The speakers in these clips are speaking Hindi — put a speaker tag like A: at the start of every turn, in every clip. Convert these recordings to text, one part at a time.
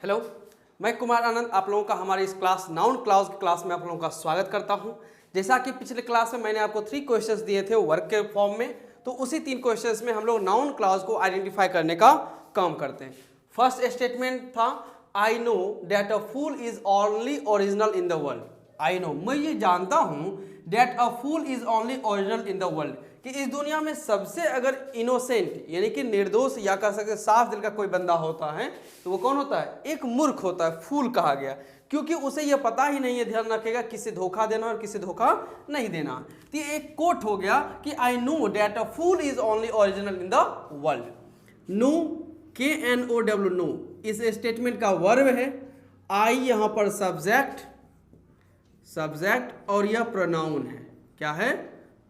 A: हेलो, मैं कुमार आनंद आप लोगों का हमारे इस क्लास नाउन क्लाउज की क्लास में आप लोगों का स्वागत करता हूं। जैसा कि पिछले क्लास में मैंने आपको 3 क्वेश्चंस दिए थे वर्क के फॉर्म में, तो उसी 3 क्वेश्चंस में हम लोग नाउन क्लाउज को आइडेंटिफाई करने का काम करते हैं। फर्स्ट स्टेटमेंट था I know that a fool is only original in the world. I know, मैं ये जानता हूं that a fool is only original in the world, कि इस दुनिया में सबसे अगर इनोसेंट यानी कि निर्दोष या कह सकते साफ दिल का कोई बंदा होता है तो वो कौन होता है? एक मूर्ख होता है। फूल कहा गया क्योंकि उसे यह पता ही नहीं है, ध्यान रखेगा, किसे धोखा देना और किसे धोखा नहीं देना। तो ये एक कोट हो गया कि I know that a fool is only original in the world. Know, KNOW, know इस स्टेटमेंट का वर्ब है। आई यहां पर सब्जेक्ट और यह प्रोनाउन है। क्या है?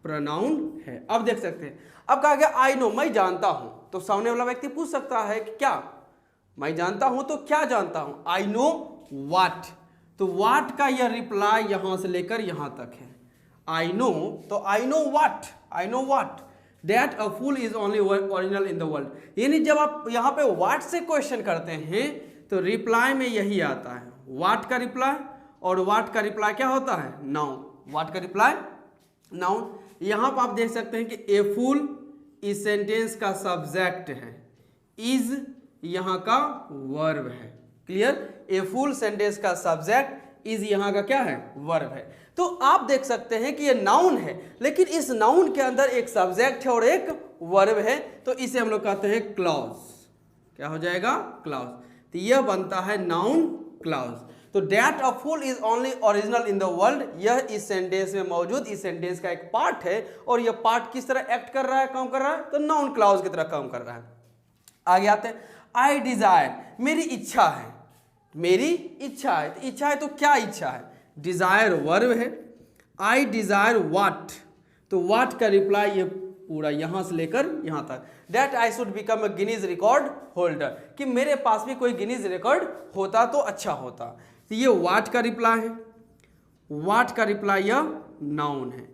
A: प्रोनाउन है। अब देख सकते हैं, अब कहा गया आई नो, मैं जानता हूं, तो सामने वाला व्यक्ति पूछ सकता है कि क्या मैं जानता हूं, तो क्या जानता हूं? आई नो व्हाट, तो व्हाट का यह रिप्लाई यहां से लेकर यहां तक है। आई नो, तो I know what that a fool is only original in the world. यानी जब आप यहां पे व्हाट से क्वेश्चन करते हैं तो रिप्लाई में यही आता है, व्हाट का रिप्लाई, और व्हाट का रिप्लाई क्या होता है? नाउन। व्हाट का रिप्लाई नाउन। यहां पर आप देख सकते हैं कि ए फूल इस सेंटेंस का सब्जेक्ट है, इज यहां का वर्ब है। क्लियर? ए फूल सेंटेंस का सब्जेक्ट, इज यहां का क्या है? वर्ब है। तो आप देख सकते हैं कि ये नाउन है, लेकिन इस नाउन के अंदर एक सब्जेक्ट है और एक वर्ब है, तो इसे हम लोग कहते हैं क्लॉज। क्या हो जाएगा? क्लॉज। तो यह बनता है नाउन क्लॉज। तो that a fool is only original in the world, यह इस सेंटेंस में मौजूद इस सेंटेंस का एक पार्ट है, और यह पार्ट किस तरह एक्ट कर रहा है, काम कर रहा है? तो नाउन क्लॉज की तरह काम कर रहा है। आगे आते हैं, आई डिजायर, मेरी इच्छा है, मेरी इच्छा है। तो इच्छा है तो क्या इच्छा है? डिजायर वर्ब है। आई डिजायर व्हाट, तो व्हाट का रिप्लाई ये पूरा यहां से लेकर यहां तक, that I should become a Guinness record holder, कि मेरे पास भी कोई गिनीज रिकॉर्ड होता तो अच्छा होता। तो ये व्हाट का रिप्लाई है। व्हाट का रिप्लाई यह नाउन है,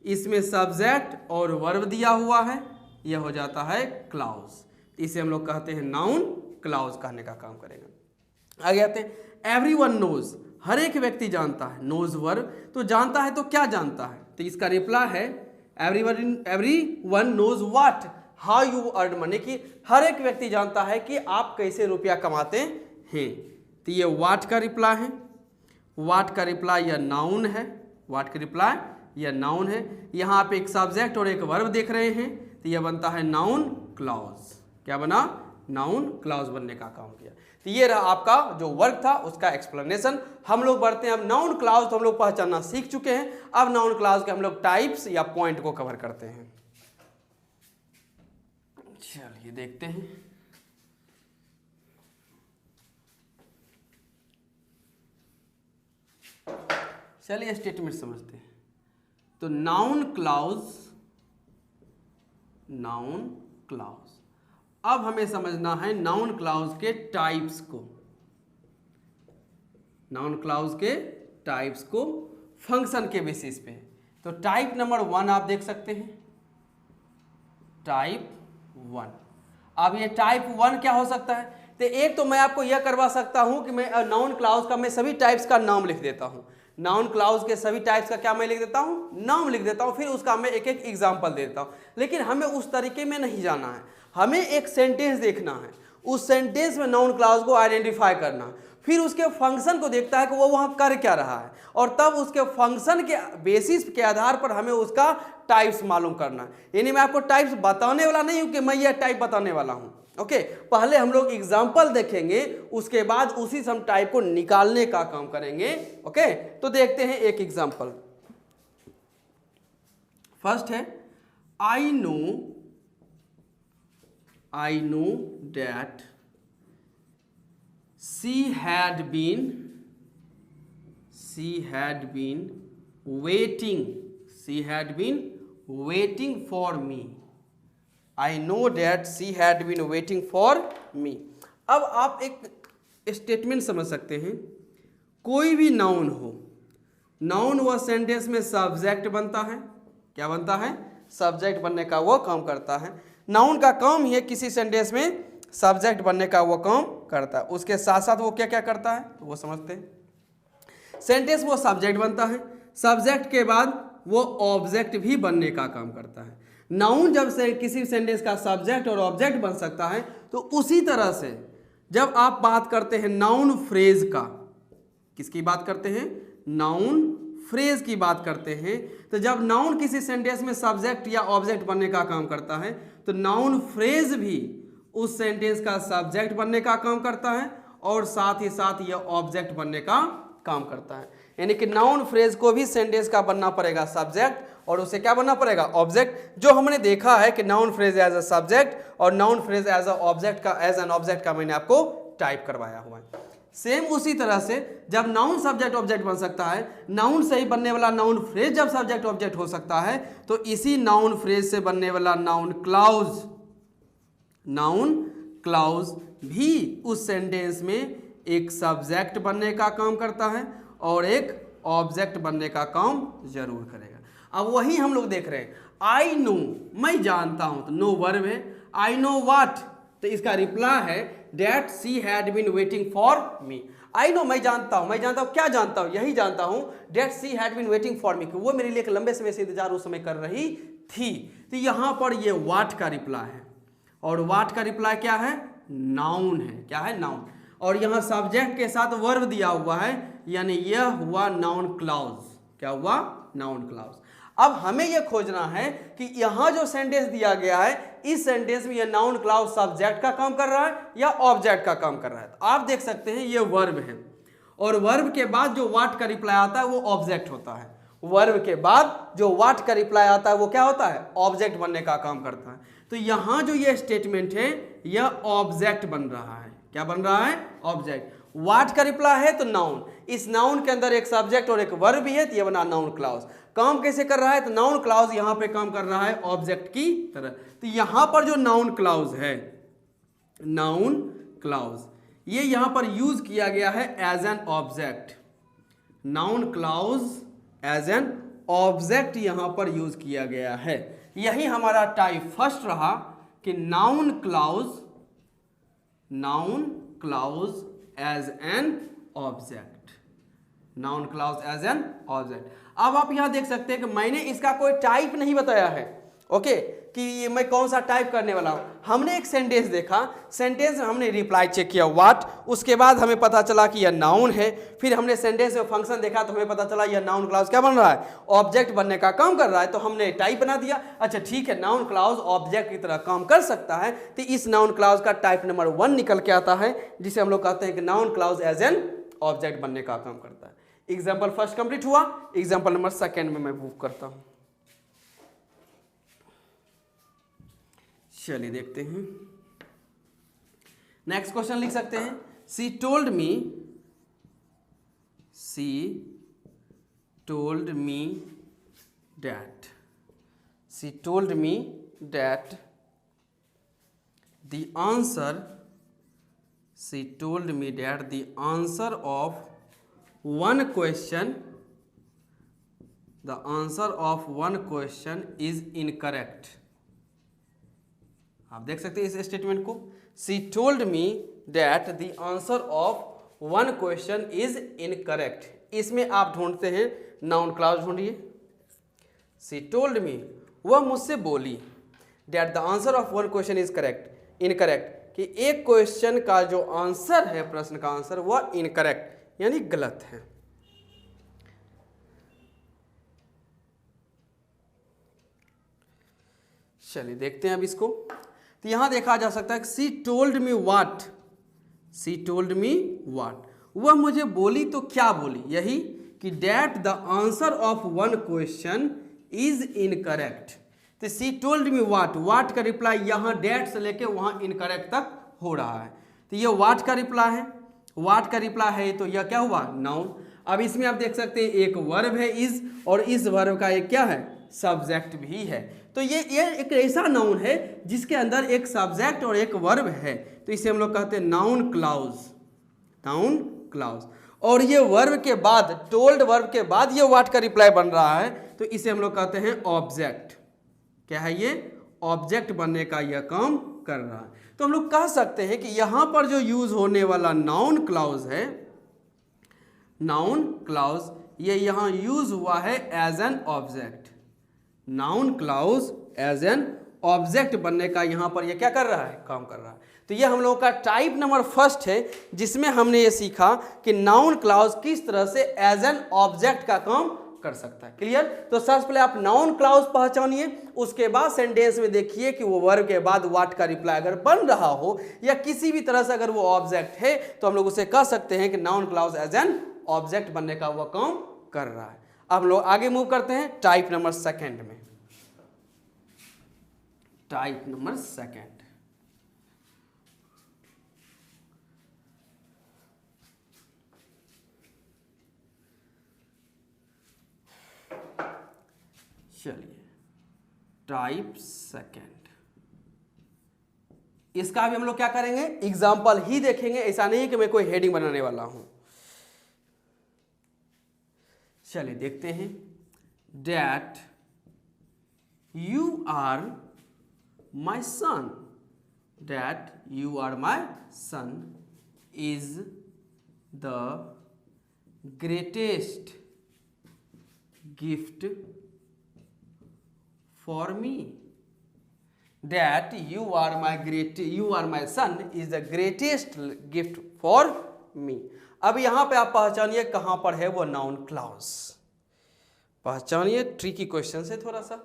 A: इसमें सब्जेक्ट और वर्ब दिया हुआ है, यह हो जाता है क्लॉज। इसे हम लोग कहते हैं नाउन क्लॉज कहने का काम करेगा। आगे आते हैं, एवरीवन नोज, हर एक व्यक्ति जानता है। नोज वर्ब, तो जानता है तो क्या जानता है? तो इसका रिप्लाई है everyone knows what how you earn money, कि हर एक व्यक्ति जानता है कि आप कैसे रुपया कमाते हैं। तो ये व्हाट का रिप्लाई है। व्हाट का रिप्लाई यह नाउन है। व्हाट का रिप्लाई यह नाउन है। यहाँ आप एक सब्जेक्ट और एक वर्ब देख रहे हैं, तो यह बनता है नाउन क्लॉज। क्या बना? नाउन क्लॉज बनने का काम किया। तो ये रहा आपका जो वर्क था उसका एक्सप्लेनेशन। हम लोग बढ़ते हैं अब नाउन क्लॉज, तो हम लोग पहचानना सीख चुके हैं। अब नाउन क्लॉज के हम लोग टाइप्स या पॉइंट को कवर करते हैं। चलिए देखते हैं। चलिए स्टेटमेंट समझते हैं। तो नाउन क्लॉज, अब हमें समझना है नाउन क्लॉज के टाइप्स को। नाउन क्लॉज के टाइप्स को फंक्शन के बेसिस पे। तो टाइप नंबर 1 आप देख सकते हैं, टाइप 1। अब ये टाइप 1 क्या हो सकता है? तो एक तो मैं आपको यह करवा सकता हूं कि मैं नाउन क्लॉज का मैं सभी टाइप्स का नाम लिख देता हूं। नाउन क्लॉज के सभी टाइप्स का क्या मैं लिख देता हूं? नाम लिख देता हूं, फिर उसका मैं एक एक एग्जांपल दे देता हूं। लेकिन हमें उस तरीके में नहीं जाना है, हमें एक सेंटेंस देखना है, उस सेंटेंस में नाउन क्लॉज को आइडेंटिफाई करना है, फिर उसके फंक्शन को देखता है कि वो वहां कर क्या रहा है, और तब उसके फंक्शन के बेसिस के आधार पर हमें उसका टाइप्स मालूम करना है। यानी मैं आपको टाइप्स बताने वाला नहीं हूं कि मैं यह टाइप बताने वाला हूं। ओके, पहले हम लोग एग्जाम्पल देखेंगे, उसके बाद उसी से हम टाइप को निकालने का काम करेंगे। ओके, तो देखते हैं एक एग्जाम्पल। फर्स्ट है I know that she had been waiting for me. I know that she had been waiting for me. अब आप एक स्टेटमेंट समझ सकते हैं, कोई भी नाउन हो, नाउन वह सेंटेंस में सब्जेक्ट बनता है। क्या बनता है? सब्जेक्ट बनने का वो काम करता है। नाउन का काम ही है किसी सेंटेंस में सब्जेक्ट बनने का वो काम करता है। उसके साथ साथ वो क्या क्या करता है तो वो समझते हैं। सेंटेंस वो सब्जेक्ट बनता है, सब्जेक्ट के बाद वो ऑब्जेक्ट भी बनने का काम करता है। नाउन जब से किसी सेंटेंस का सब्जेक्ट और ऑब्जेक्ट बन सकता है, तो उसी तरह से जब आप बात करते हैं नाउन फ्रेज का, किसकी बात करते हैं, नाउन फ्रेज की बात करते हैं, तो जब नाउन किसी सेंटेंस में सब्जेक्ट या ऑब्जेक्ट बनने का काम करता है, तो नाउन फ्रेज भी उस सेंटेंस का सब्जेक्ट बनने का काम करता है और साथ ही साथ यह ऑब्जेक्ट बनने का काम करता है। यानी कि नाउन फ्रेज को भी सेंटेंस का बनना पड़ेगा सब्जेक्ट और उसे क्या बनना पड़ेगा, ऑब्जेक्ट। जो हमने देखा है कि noun phrase as a subject और noun phrase as a object का, एज एन ऑब्जेक्ट का मैंने आपको टाइप करवाया हुआ है। सेम उसी तरह से जब नाउन सब्जेक्ट ऑब्जेक्ट बन सकता है, नाउन से ही बनने वाला नाउन फ्रेज जब सब्जेक्ट ऑब्जेक्ट हो सकता है, तो इसी नाउन फ्रेज से बनने वाला नाउन क्लाउज भी उस सेंटेंस में एक सब्जेक्ट बनने का काम करता है और एक ऑब्जेक्ट बनने का काम जरूर करेगा। अब वही हम लोग देख रहे हैं, आई नो, मैं जानता हूं, तो नो वर्ब है। आई नो व्हाट, तो इसका रिप्लाई है that she had been waiting for me. I know, मैं जानता हूं, क्या जानता हूं, यही जानता हूं, that she had been waiting for me, वो मेरे लिए एक लंबे समय से इंतजार उस समय कर रही थी। तो यहां पर ये व्हाट का रिप्लाई है और व्हाट का रिप्लाई क्या है, नाउन है। क्या है, नाउन। और यहां सब्जेक्ट के साथ वर्ब दिया हुआ है, यानी यह हुआ नाउन क्लाउज। क्या हुआ, नाउन क्लाउज। अब हमें यह खोजना है कि यहां जो सेंटेंस दिया गया है, इस सेंटेंस में यह नाउन क्लाउज सब्जेक्ट का काम कर रहा है या ऑब्जेक्ट का काम कर रहा है। तो आप देख सकते हैं यह वर्ब है और वर्ब के बाद जो व्हाट का रिप्लाई आता है वो ऑब्जेक्ट होता है। वर्ब के बाद जो व्हाट का रिप्लाई आता है वो क्या होता है, ऑब्जेक्ट बनने का काम करता है। तो यहां जो ये स्टेटमेंट है यह ऑब्जेक्ट बन रहा है। क्या बन रहा है, ऑब्जेक्ट। व्हाट का रिप्लाई है तो नाउन, इस नाउन के अंदर एक सब्जेक्ट और एक वर्ब भी है, तो यह बना नाउन क्लाउज। काम कैसे कर रहा है, तो नाउन क्लाउज यहां पे काम कर रहा है ऑब्जेक्ट की तरह। तो यहां पर जो नाउन क्लाउज है, नाउन क्लाउज, ये यहां पर यूज किया गया है as an object. Noun clause as an object यहां पर यूज किया गया है। यही हमारा टाइप फर्स्ट रहा कि noun clause as an object. Noun clause as an object. अब आप यहां देख सकते हैं कि मैंने इसका कोई टाइप नहीं बताया है, ओके, कि मैं कौन सा टाइप करने वाला हूं। हमने एक सेंटेंस देखा, सेंटेंस में हमने रिप्लाई चेक किया व्हाट, उसके बाद हमें पता चला कि यह नाउन है। फिर हमने सेंटेंस में फंक्शन देखा तो हमें पता चला यह नाउन क्लाउज क्या बन रहा है, ऑब्जेक्ट बनने का काम कर रहा है। तो हमने टाइप बना दिया, अच्छा ठीक है, नाउन क्लाउज ऑब्जेक्ट की तरह काम कर सकता है। तो इस नाउन क्लाउज का टाइप नंबर 1 निकल के आता है, जिसे हम लोग कहते हैं कि noun clause as an object बनने का काम करता है। एग्जाम्पल फर्स्ट कंप्लीट हुआ, एग्जाम्पल नंबर सेकेंड में मैं मूव करता हूं। चलिए देखते हैं, नेक्स्ट क्वेश्चन लिख सकते हैं, she told me that the answer of one question is incorrect। आप देख सकते हैं इस स्टेटमेंट को, she told me that the answer of one question is incorrect. इसमें आप ढूंढते हैं नाउन क्लाउज ढूंढिए। शी टोल्ड मी, वह मुझसे बोली, that the answer of one question is incorrect, कि एक क्वेश्चन का जो आंसर है, प्रश्न का आंसर, वह इनकरेक्ट यानी गलत है। चलिए देखते हैं अब इसको। तो यहां देखा जा सकता है कि शी टोल्ड मी व्हाट, वह मुझे बोली तो क्या बोली, यही कि that the answer of one question is incorrect. तो शी टोल्ड मी व्हाट का रिप्लाई यहां दैट से लेके वहां इनकरेक्ट तक हो रहा है। तो ये व्हाट का रिप्लाई है, तो यह क्या हुआ, नाउन। अब इसमें आप देख सकते हैं एक वर्ब है इज, और इस वर्ब का एक क्या है, सब्जेक्ट भी है। तो ये एक ऐसा नाउन है जिसके अंदर एक सब्जेक्ट और एक वर्ब है, तो इसे हम लोग कहते हैं नाउन क्लाउज। और ये वर्ब के बाद, टोल्ड वर्ब के बाद ये व्हाट का रिप्लाई बन रहा है, तो इसे हम लोग कहते हैं ऑब्जेक्ट। क्या है ये, ऑब्जेक्ट बनने का यह काम कर रहा है। तो हम लोग कह सकते हैं कि यहां पर जो यूज होने वाला नाउन क्लॉज है, नाउन क्लॉज ये यहां यूज हुआ है as an object. Noun clause as an object बनने का यहां पर ये क्या कर रहा है, काम कर रहा है। तो ये हम लोगों का टाइप नंबर फर्स्ट है, जिसमें हमने ये सीखा कि नाउन क्लॉज किस तरह से एज एन ऑब्जेक्ट का काम कर सकता है। क्लियर? तो सबसे पहले आप नाउन क्लॉज पहचानिए, उसके बाद सेंटेंस में देखिए कि वो वर्ब के बाद व्हाट का रिप्लाई अगर बन रहा हो या किसी भी तरह से अगर वो ऑब्जेक्ट है तो हम लोग उसे कह सकते हैं कि noun clause as an object बनने का वो काम कर रहा है। अब लोग आगे मूव करते हैं टाइप नंबर सेकंड में। टाइप नंबर सेकंड, चलिए टाइप सेकंड, इसका भी हम लोग क्या करेंगे, एग्जाम्पल ही देखेंगे, ऐसा नहीं कि मैं कोई हेडिंग बनाने वाला हूं। चलिए देखते हैं। That you are my son, that you are my son is the greatest gift for me, that you are my son is the greatest gift for me। अब यहां पे आप पहचानिए कहां पर है वो नाउन क्लॉज, पहचानिए, ट्रिकी क्वेश्चन है थोड़ा सा।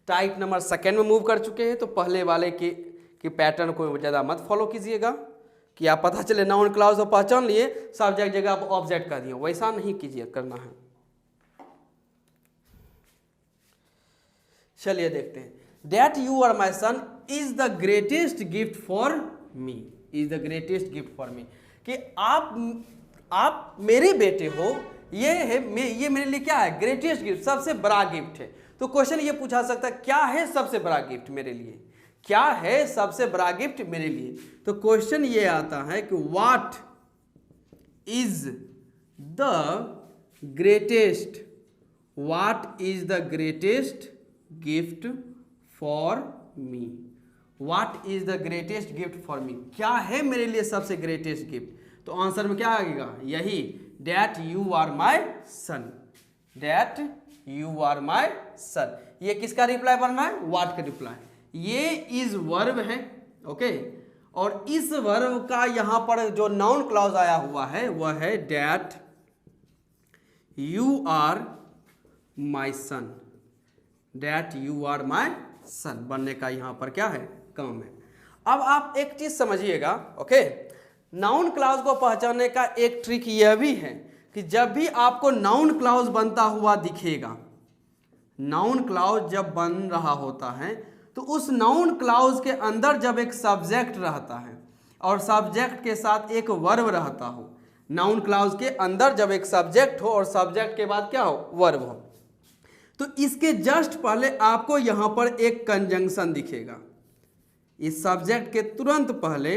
A: टाइप नंबर सेकंड में मूव कर चुके हैं, तो पहले वाले के पैटर्न को ज़्यादा मत फॉलो कीजिएगा कि आप पता चले नाउन क्लॉज को पहचान लिए, सब्जेक्ट जगह आप ऑब्जेक्ट कर दिए, वैसा नहीं कीजिए, करना है। चलिए देखते हैं। That you are my son is the greatest gift for me, is the greatest gift for me, कि आप मेरे बेटे हो, ये है ये मेरे लिए क्या है, ग्रेटेस्ट गिफ्ट, सबसे बड़ा गिफ्ट है। तो क्वेश्चन ये पूछा सकता है क्या है सबसे बड़ा गिफ्ट मेरे लिए, क्या है सबसे बड़ा गिफ्ट मेरे लिए। तो क्वेश्चन ये आता है कि what is the greatest, what is the greatest gift for me, what is the greatest gift for मी, क्या है मेरे लिए सबसे ग्रेटेस्ट गिफ्ट। तो आंसर में क्या आएगा, यही that you are my son, that you are my son. ये किसका रिप्लाई बनना है, व्हाट का रिप्लाई। ये इज वर्ब है, ओके, और इस वर्ब का यहां पर जो नाउन क्लॉज आया हुआ है वह है that you are my son, that you are my son बनने का यहां पर क्या है, काम है। अब आप एक चीज समझिएगा, ओके, नाउन क्लॉज को पहचानने का एक ट्रिक यह भी है कि जब भी आपको नाउन क्लॉज बनता हुआ दिखेगा, नाउन क्लॉज जब बन रहा होता है तो उस नाउन क्लॉज के अंदर जब एक सब्जेक्ट रहता है और सब्जेक्ट के साथ एक वर्ब रहता हो, नाउन क्लॉज के अंदर जब एक सब्जेक्ट हो और सब्जेक्ट के बाद क्या हो, वर्ब हो, तो इसके जस्ट पहले आपको यहां पर एक कंजंक्शन दिखेगा। इस सब्जेक्ट के तुरंत पहले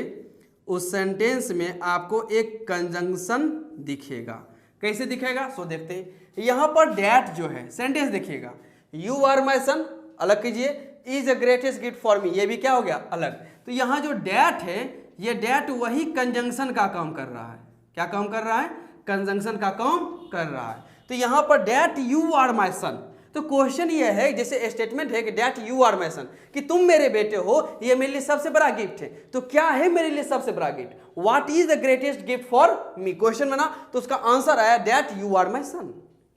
A: उस सेंटेंस में आपको एक कंजंक्शन दिखेगा। कैसे दिखेगा, सो देखते हैं। यहां पर डैट जो है सेंटेंस देखिएगा, यू आर माई सन अलग कीजिए, is the greatest gift for मी, ये भी क्या हो गया, अलग। तो यहां जो डैट है, ये डैट वही कंजंक्शन का काम कर रहा है। क्या काम कर रहा है, कंजंक्शन का काम कर रहा है। तो यहां पर that you are my son, तो क्वेश्चन ये है, जैसे स्टेटमेंट है कि डैट यू आर माई सन, कि तुम मेरे बेटे हो, ये मेरे लिए सबसे बड़ा गिफ्ट है। तो क्या है मेरे लिए सबसे बड़ा gift, what is the greatest gift for me, question बना, तो उसका आंसर आया that you are my son,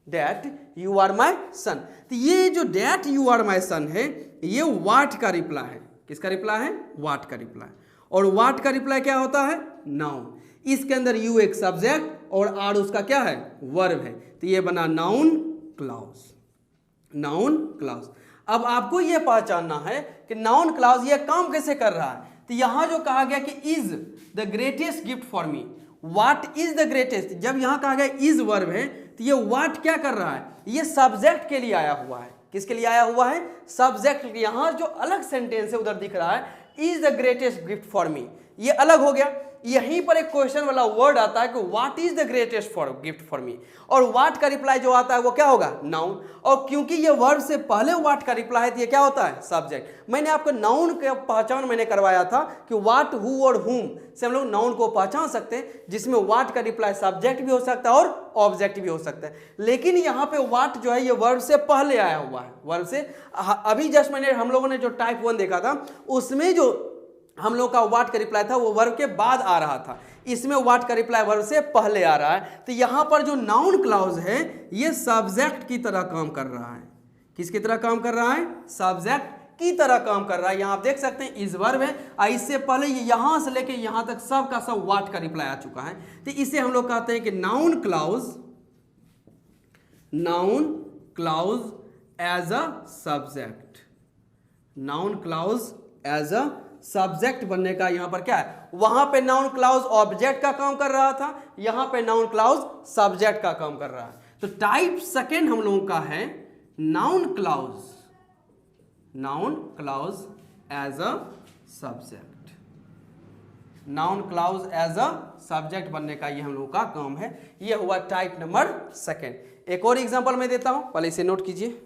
A: that you are my son. तो ये जो that you are my son है, ये व्हाट का रिप्लाई है। किसका रिप्लाई है, व्हाट का रिप्लाई। और व्हाट का रिप्लाई क्या होता है, नाउन। इसके अंदर यू एक सब्जेक्ट और आर उसका क्या है, वर्ब है। तो ये बना नाउन क्लॉज, नाउन क्लॉज। अब आपको यह पहचानना है कि नाउन क्लॉज यह काम कैसे कर रहा है। तो यहां जो कहा गया कि is the greatest gift for me, what is the greatest, जब यहां कहा गया इज वर्ब है, तो ये व्हाट क्या कर रहा है, ये सब्जेक्ट के लिए आया हुआ है। किसके लिए आया हुआ है, सब्जेक्ट। यहां जो अलग सेंटेंस है उधर दिख रहा है is the greatest gift for मी, ये अलग हो गया। यहीं पर एक क्वेश्चन वाला वर्ड आता है कि what is the greatest for gift for मी, और व्हाट का रिप्लाई जो आता है वो क्या होगा, नाउन। और क्योंकि ये वर्ब से पहले व्हाट का रिप्लाई है तो ये क्या होता है, सब्जेक्ट। मैंने आपको नाउन की पहचान मैंने करवाया था कि व्हाट, हु और हुम से हम लोग नाउन को पहचान सकते हैं, जिसमें व्हाट का रिप्लाई सब्जेक्ट भी हो सकता है और ऑब्जेक्ट भी हो सकता है। लेकिन यहाँ पे व्हाट जो है ये वर्ब से पहले आया हुआ है, वर्ब से। अभी जस्ट मैंने हम लोगों ने जो टाइप 1 देखा था उसमें जो हम लोग का व्हाट का रिप्लाई था वो वर्ब के बाद आ रहा था, इसमें व्हाट का रिप्लाई वर्ब से पहले आ रहा है। तो यहाँ पर जो नाउन क्लॉज है ये सब्जेक्ट की तरह काम कर रहा है। किसकी तरह काम कर रहा है, सब्जेक्ट की तरह काम कर रहा है। यहाँ आप देख सकते हैं इस वर्ब है, इससे पहले ये यहाँ से लेके यहाँ तक सब का सब व्हाट का रिप्लाई आ चुका है। तो इसे हम लोग कहते हैं कि noun clause as a subject. Noun clause as a subject बनने का यहाँ पर क्या है, वहां पे नाउन क्लॉज ऑब्जेक्ट का काम कर रहा था, यहां पे नाउन क्लॉज सब्जेक्ट का काम कर रहा है। तो टाइप सेकेंड हम लोगों का है noun clause as a subject. Noun clause as a subject बनने का ये हम लोगों का काम है। ये हुआ टाइप नंबर सेकेंड। एक और एग्जांपल मैं देता हूं, पहले इसे नोट कीजिए।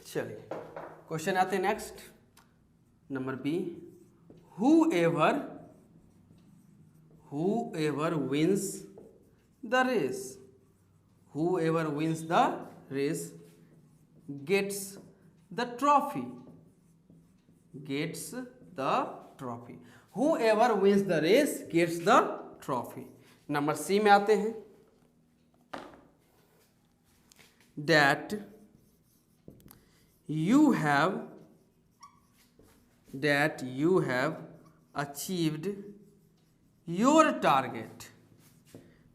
A: चलिए क्वेश्चन आते हैं next, number B. whoever wins the race, whoever wins the race gets the trophy, whoever wins the race gets the trophy। Number C में आते हैं, that you have achieved your target,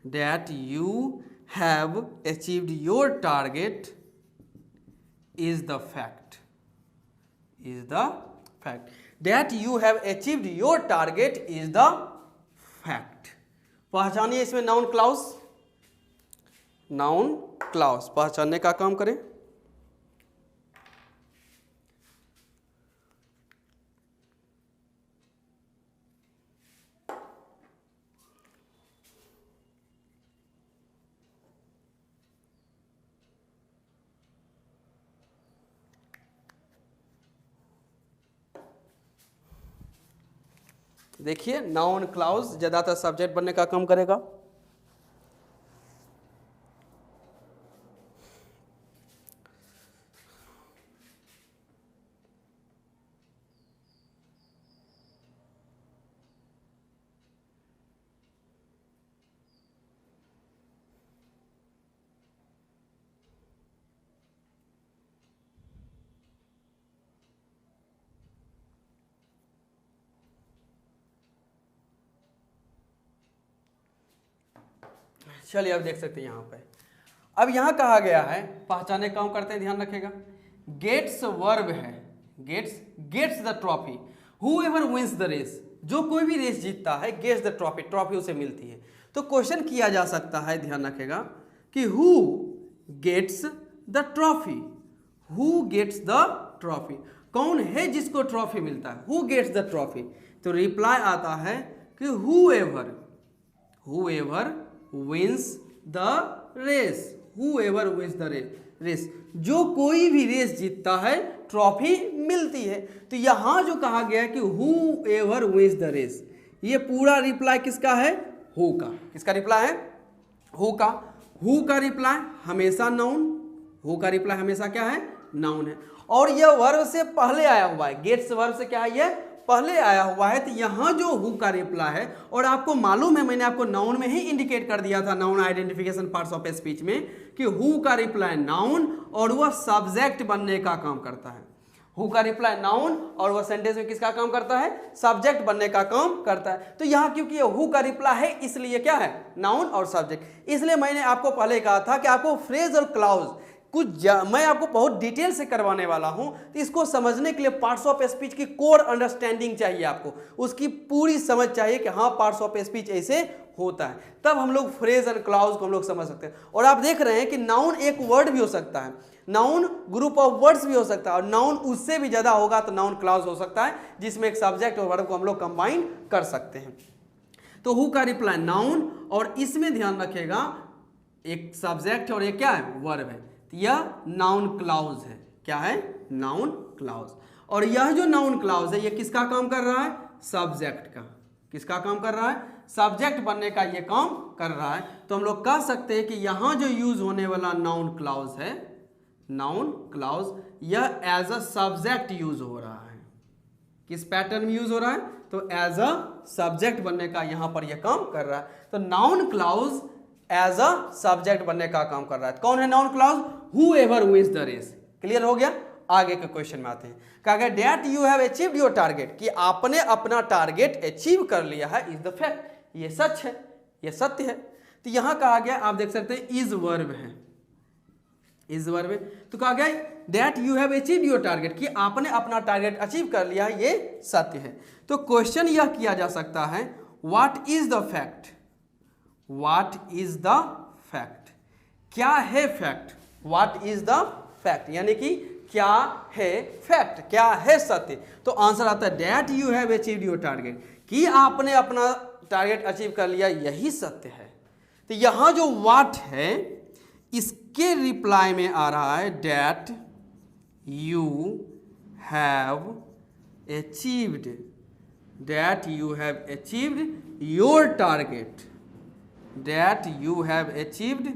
A: that you have achieved your target is the fact, that you have achieved your target is the fact। पहचानिए इसमें नाउन क्लॉज पहचानने का काम करें। देखिए नाउन क्लॉज ज्यादातर सब्जेक्ट बनने का काम करेगा। चलिए अब देख सकते हैं यहाँ पे, अब यहाँ कहा गया है पहचाने काम करते हैं, ध्यान रखेगा। गेट्स वर्ब है, gets the trophy, whoever wins the race, जो कोई भी रेस जीतता है गेट्स द ट्रॉफी, ट्रॉफी उसे मिलती है। तो क्वेश्चन किया जा सकता है, ध्यान रखेगा कि who gets the trophy, who gets the trophy, कौन है जिसको ट्रॉफी मिलता है, हु गेट्स द ट्रॉफी। तो रिप्लाई आता है कि whoever wins the race, whoever wins the race, जो कोई भी रेस जीतता है ट्रॉफी मिलती है। तो यहां जो कहा गया है कि whoever wins the race, ये पूरा रिप्लाई किसका है, हु का। किसका रिप्लाई है, हु का। हु का रिप्लाई हमेशा नाउन, हु का रिप्लाई हमेशा क्या है, नाउन है। और यह वर्ब से पहले आया हुआ है, गेट्स वर्ब से क्या है, ये पहले आया हुआ है। तो यहाँ जो हु का रिप्लाई है, और आपको मालूम है मैंने आपको नाउन में ही इंडिकेट कर दिया था, noun identification parts of speech में, कि हु का रिप्लाई नाउन और वह सब्जेक्ट बनने का काम करता है। हु का रिप्लाई नाउन और वह सेंटेंस में किसका काम करता है, सब्जेक्ट बनने का काम करता है। तो यहाँ क्योंकि ये हु का रिप्लाई है इसलिए क्या है, नाउन और सब्जेक्ट। इसलिए मैंने आपको पहले कहा था कि आपको फ्रेज और क्लॉज मैं आपको बहुत डिटेल से करवाने वाला हूं, तो इसको समझने के लिए पार्ट्स ऑफ स्पीच की कोर अंडरस्टैंडिंग चाहिए आपको, उसकी पूरी समझ चाहिए कि हाँ पार्ट्स ऑफ स्पीच ऐसे होता है, तब हम लोग फ्रेज एंड क्लाउज को हम लोग समझ सकते हैं। और आप देख रहे हैं कि नाउन एक वर्ड भी हो सकता है, नाउन ग्रुप ऑफ वर्ड्स भी हो सकता है, और नाउन उससे भी ज्यादा होगा तो नाउन क्लाउज हो सकता है, जिसमें एक सब्जेक्ट और वर्ब को हम लोग कंबाइन कर सकते हैं। तो हु का रिप्लाई नाउन, और इसमें ध्यान रखेगा एक सब्जेक्ट और एक क्या है, वर्ब है, तो यह नाउन क्लाउज है। क्या है, नाउन क्लाउज। और यह जो नाउन क्लाउज है ये किसका काम कर रहा है, सब्जेक्ट का। किसका काम कर रहा है, सब्जेक्ट बनने का ये काम कर रहा है। तो हम लोग कह सकते हैं कि यहां जो यूज होने वाला नाउन क्लाउज है, नाउन क्लाउज, यह एज अ सब्जेक्ट यूज हो रहा है। किस पैटर्न में यूज हो रहा है, तो एज अ सब्जेक्ट बनने का यहां पर यह काम कर रहा है। तो noun clause as a subject बनने का काम कर रहा है। कौन है noun clause, whoever wins the race. Clear हो गया। आगे के क्वेश्चन में आते हैं। कहा गया that you have achieved your target, कि आपने अपना टारगेट अचीव कर लिया है, इज द फैक्ट, ये सच है, ये सत्य है। तो यहां कहा गया, आप देख सकते हैं इज वर्ब है, इज वर्ब है। तो कहा गया that you have achieved your target, कि आपने अपना टारगेट अचीव कर लिया है, ये सत्य है। तो क्वेश्चन यह किया जा सकता है, what is the fact, what is the fact, क्या है fact, what is the fact, यानी कि क्या है फैक्ट, क्या है सत्य। तो आंसर आता है that you have achieved your target, कि आपने अपना टारगेट अचीव कर लिया, यही सत्य है। तो यहां जो व्हाट है इसके रिप्लाई में आ रहा है that you have achieved, that you have achieved your target, that you have achieved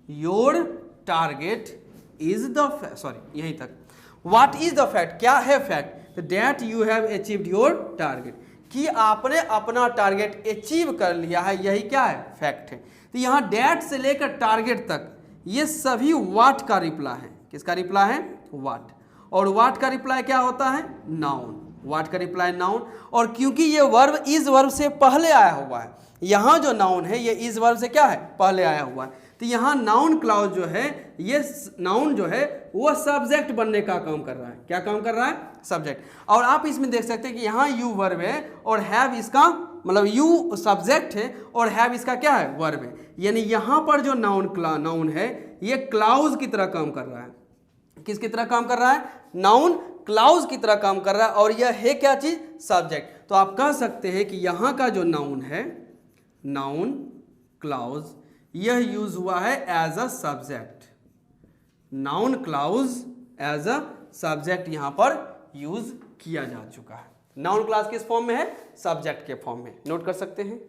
A: your target is the fact, sorry यहीं तक, व्हाट इज द फैक्ट, क्या है fact, that you have achieved your target, कि आपने अपना टारगेट अचीव कर लिया है, यही क्या है, फैक्ट है। तो यहां दैट से लेकर टारगेट तक ये सभी व्हाट का रिप्लाई है। किसका रिप्लाई है, व्हाट। और व्हाट का रिप्लाई क्या होता है, नाउन। व्हाट का रिप्लाई नाउन, और क्योंकि ये वर्ब इज वर्ब से पहले आया हुआ है, यहां जो नाउन है ये इज वर्ब से क्या है, पहले आया हुआ है, तो यहां नाउन क्लाउज जो है, ये नाउन जो है वो सब्जेक्ट बनने का काम कर रहा है। क्या काम कर रहा है, सब्जेक्ट। और आप इसमें देख सकते हैं कि यहां यू वर्ब है और हैव इसका मतलब यू सब्जेक्ट है और हैव इसका क्या है, वर्ब है। यानी यहां पर जो नाउन है ये क्लाउज की तरह काम कर रहा है। किसकी तरह काम कर रहा है, नाउन क्लाउज की तरह काम कर रहा है, और यह है क्या चीज, सब्जेक्ट। तो आप कह सकते हैं कि यहां का जो नाउन है, नाउन क्लाउज, यह यूज हुआ है as a subject. Noun clause as a subject यहां पर यूज किया जा चुका है। नाउन क्लास किस फॉर्म में है, सब्जेक्ट के फॉर्म में, नोट कर सकते हैं।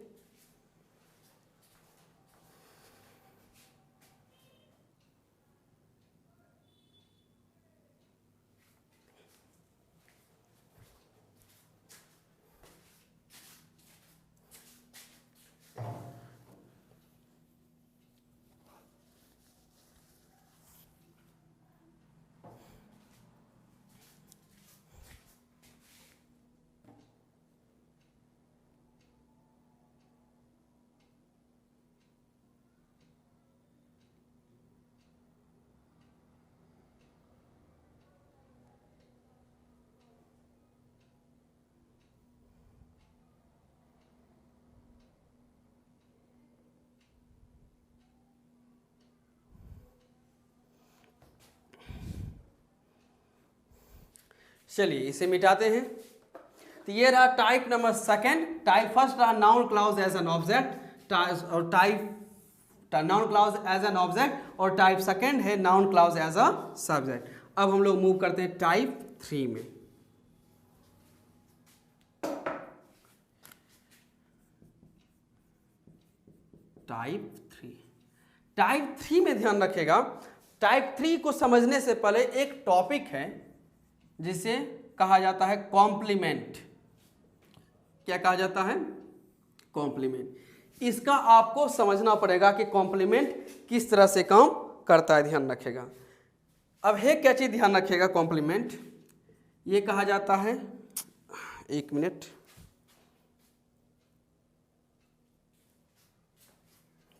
A: चलिए इसे मिटाते हैं। तो ये रहा type number second. Type first रहा noun clause as an object, और type noun clause as an object, और टाइप सेकेंड है noun clause as a subject. अब हम लोग मूव करते हैं टाइप 3 में। टाइप 3 में ध्यान रखेगा, टाइप 3 को समझने से पहले एक टॉपिक है जिसे कहा जाता है कॉम्प्लीमेंट। क्या कहा जाता है, कॉम्प्लीमेंट। इसका आपको समझना पड़ेगा कि कॉम्प्लीमेंट किस तरह से काम करता है, ध्यान रखेगा। अब है क्या चीज, ध्यान रखेगा, कॉम्प्लीमेंट ये कहा जाता है, एक मिनट,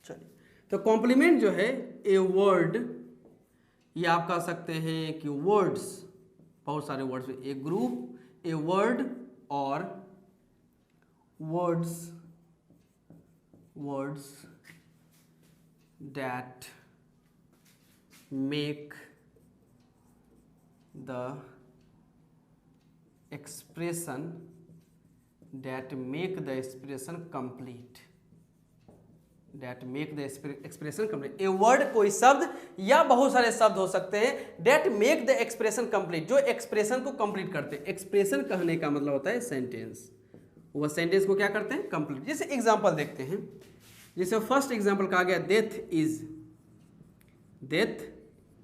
A: चलिए। तो कॉम्प्लीमेंट जो है, ए वर्ड ये आप कह सकते हैं कि वर्ड्स, बहुत सारे words, a group, a word और words that make the expression complete, a word कोई शब्द या बहुत सारे शब्द हो सकते हैं that make the expression complete, जो एक्सप्रेशन को कंप्लीट करते हैं। एक्सप्रेशन कहने का मतलब होता है सेंटेंस, वह सेंटेंस को क्या करते हैं, कंप्लीट। जैसे एग्जांपल देखते हैं, जैसे फर्स्ट एग्जांपल कहा गया डेथ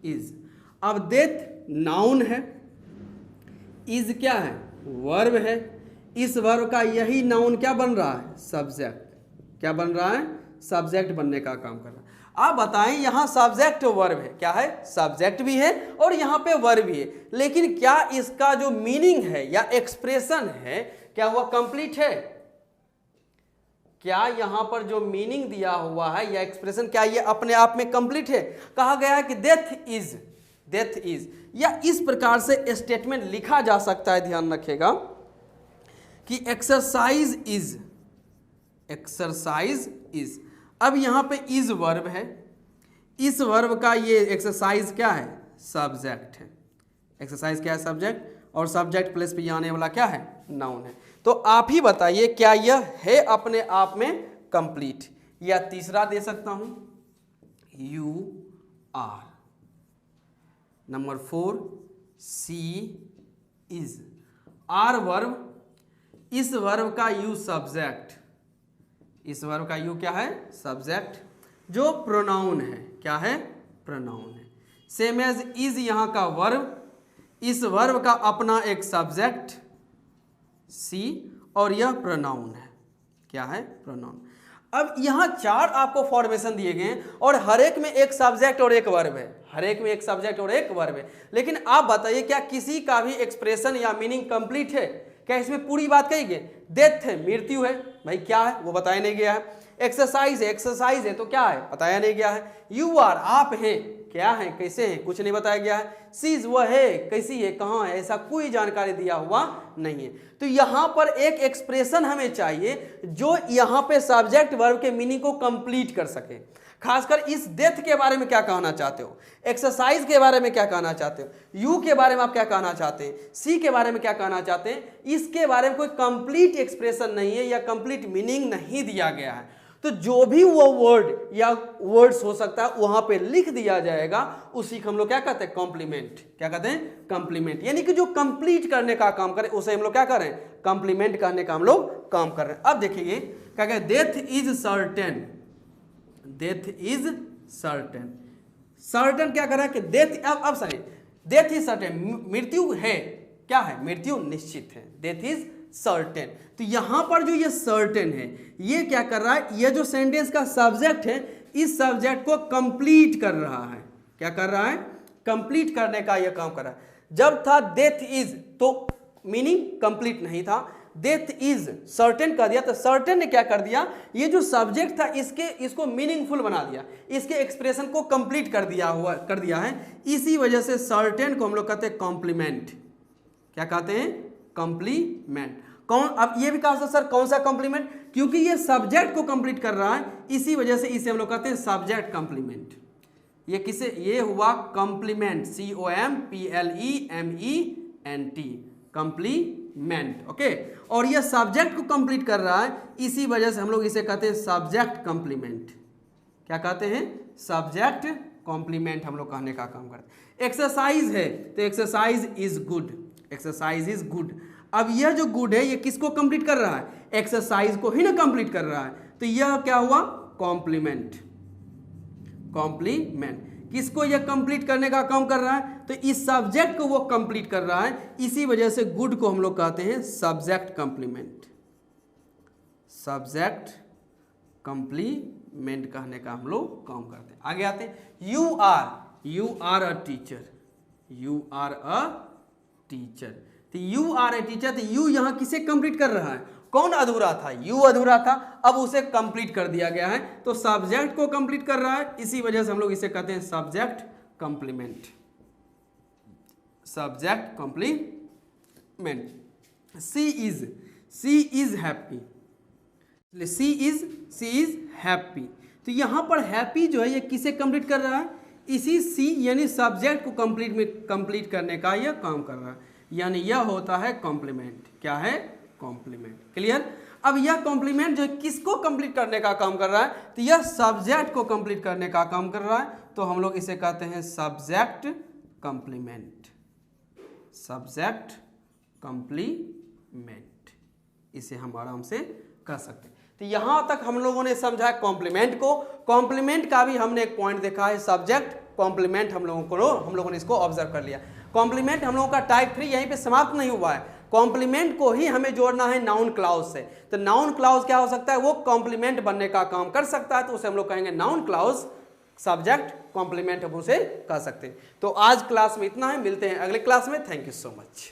A: इज। अब डेथ नाउन है, इज क्या है, वर्ब है। इस वर्ब का यही नाउन क्या बन रहा है, सब्जेक्ट। क्या बन रहा है, सब्जेक्ट बनने का काम कर रहा है। आप बताएं, यहां सब्जेक्ट वर्ब है, क्या है, सब्जेक्ट भी है और यहां पे वर्ब भी है, लेकिन क्या इसका जो मीनिंग है या एक्सप्रेशन है, क्या वह कंप्लीट है? क्या यहां पर जो मीनिंग दिया हुआ है या एक्सप्रेशन, क्या ये अपने आप में कंप्लीट है? कहा गया है कि डेथ इज, या इस प्रकार से स्टेटमेंट लिखा जा सकता है, ध्यान रखिएगा कि एक्सरसाइज इज। अब यहां पे इज वर्ब है, इस वर्ब का ये एक्सरसाइज क्या है, सब्जेक्ट है। एक्सरसाइज क्या है, सब्जेक्ट, और सब्जेक्ट प्लेस पे आने वाला क्या है, नाउन है। तो आप ही बताइए क्या यह है अपने आप में कंप्लीट? या तीसरा दे सकता हूं, you are. Number 4, she is. Are verb, इस वर्ब का यू सब्जेक्ट, इस वर्ब का यू क्या है, सब्जेक्ट, जो प्रोनाउन है, क्या है, प्रोनाउन है। सेम एज इज यहां का वर्ब, इस वर्ब का अपना एक सब्जेक्ट सी, और यह प्रोनाउन है, क्या है, प्रोनाउन। अब यहां 4 आपको फॉर्मेशन दिए गए हैं और हर एक में एक सब्जेक्ट और एक वर्ब है, हर एक में एक सब्जेक्ट और एक वर्ब है। लेकिन आप बताइए क्या किसी का भी एक्सप्रेशन या मीनिंग कंप्लीट है? क्या इसमें पूरी बात कही गई? डेथ है, मृत्यु है, भाई क्या है वो बताया नहीं गया है। एक्सरसाइज है तो क्या है, बताया नहीं गया है। यू आर, आप हैं, क्या है, कैसे हैं, कुछ नहीं बताया गया है। सीज, वह है, कैसी है, कहाँ है, ऐसा कोई जानकारी दिया हुआ नहीं है। तो यहाँ पर एक एक्सप्रेशन हमें चाहिए जो यहाँ पे सब्जेक्ट वर्ब के मीनिंग को कंप्लीट कर सके। खासकर इस डेथ के बारे में क्या कहना चाहते हो, एक्सरसाइज के बारे में क्या कहना चाहते हो, यू के बारे में आप क्या कहना चाहते हैं, सी के बारे में क्या कहना चाहते हैं, इसके बारे में कोई कंप्लीट एक्सप्रेशन नहीं है या कंप्लीट मीनिंग नहीं दिया गया है। तो जो भी वो वर्ड या वर्ड्स हो सकता है वहां पे लिख दिया जाएगा, उसी को हम लोग क्या कहते हैं, कॉम्प्लीमेंट। क्या कहते हैं, कॉम्प्लीमेंट। यानी कि जो कंप्लीट करने का काम करे उसे हम लोग क्या कर रहे हैं, कॉम्प्लीमेंट करने का हम लोग काम कर रहे हैं। अब देखिए क्या कहते हैं, death is certain. Death is certain, certain क्या कर रहा है कि डेथ, अब सॉरी, डेथ इज सर्टेन, मृत्यु है, क्या है, मृत्यु निश्चित है, डेथ इज सर्टेन। तो यहां पर जो ये सर्टेन है, ये क्या कर रहा है, ये जो सेंटेंस का सब्जेक्ट है, इस सब्जेक्ट को कंप्लीट कर रहा है। क्या कर रहा है, कंप्लीट करने का यह काम कर रहा है। जब था डेथ इज तो मीनिंग कंप्लीट नहीं था, डेथ इज सर्टेन कर दिया तो सर्टेन ने क्या कर दिया, ये जो सब्जेक्ट था इसको मीनिंगफुल बना दिया, इसके एक्सप्रेशन को कंप्लीट कर दिया है। इसी वजह से सर्टेन को हम लोग कहते हैं कॉम्प्लीमेंट। क्या कहते हैं, कॉम्प्लीमेंट। कौन, अब ये भी कहा सर कौन सा कॉम्प्लीमेंट, क्योंकि ये सब्जेक्ट को कंप्लीट कर रहा है, इसी वजह से इसे हम लोग कहते हैं सब्जेक्ट कॉम्प्लीमेंट। ये किसे, ये हुआ कॉम्प्लीमेंट, COMPLEMENT, कॉम्प्लीमेंट। ओके, और ये सब्जेक्ट को कंप्लीट कर रहा है, इसी वजह से हम लोग इसे कहते हैं सब्जेक्ट कॉम्प्लीमेंट। क्या कहते हैं, सब्जेक्ट कॉम्प्लीमेंट हम लोग कहने का काम करते हैं। एक्सरसाइज है तो exercise is good, exercise is good. अब यह जो गुड है ये किसको कंप्लीट कर रहा है, एक्सरसाइज को ही ना कंप्लीट कर रहा है, तो यह क्या हुआ, कॉम्प्लीमेंट। कॉम्प्लीमेंट किसको यह कंप्लीट करने का काम कर रहा है, तो इस सब्जेक्ट को वो कंप्लीट कर रहा है, इसी वजह से गुड को हम लोग कहते हैं सब्जेक्ट कंप्लीमेंट। सब्जेक्ट कंप्लीमेंट कहने का हम लोग काम करते हैं। आगे आते हैं, you are a teacher, you are a teacher. तो यू आर ए टीचर, तो यू यहां किसे कंप्लीट कर रहा है, कौन अधूरा था, यू अधूरा था, अब उसे कंप्लीट कर दिया गया है, तो सब्जेक्ट को कंप्लीट कर रहा है, इसी वजह से हम लोग इसे कहते हैं subject complement. Subject complement. She is happy, she is happy. तो यहाँ पर हैप्पी जो है ये किसे कंप्लीट कर रहा है, इसी सी यानी सब्जेक्ट को कंप्लीट करने का यह काम कर रहा है, यानी यह होता है कॉम्प्लीमेंट। क्या है, कॉम्प्लीमेंट। क्लियर। अब यह कॉम्प्लीमेंट जो है किसको कंप्लीट करने का काम कर रहा है, तो यह सब्जेक्ट को कंप्लीट करने का काम कर रहा है, तो हम लोग इसे कहते हैं सब्जेक्ट कंप्लीमेंट, सब्जेक्ट कंप्लीमेंट। इसे हम आराम से कर सकते हैं। तो यहां तक हम लोगों ने समझा कॉम्प्लीमेंट को। कॉम्प्लीमेंट का भी हमने एक पॉइंट देखा है, सब्जेक्ट कॉम्प्लीमेंट हम लोगों ने इसको ऑब्जर्व कर लिया। कॉम्प्लीमेंट हम लोगों का टाइप 3 यहीं पे समाप्त नहीं हुआ है। कॉम्प्लीमेंट को ही हमें जोड़ना है नाउन क्लाउज से। तो नाउन क्लाउज क्या हो सकता है, वो कॉम्प्लीमेंट बनने का काम कर सकता है, तो उसे हम लोग कहेंगे नाउन क्लाउज। सब्जेक्ट कॉम्प्लीमेंट हम उसे कह सकते हैं। तो आज क्लास में इतना है, मिलते हैं अगले क्लास में। Thank you so much.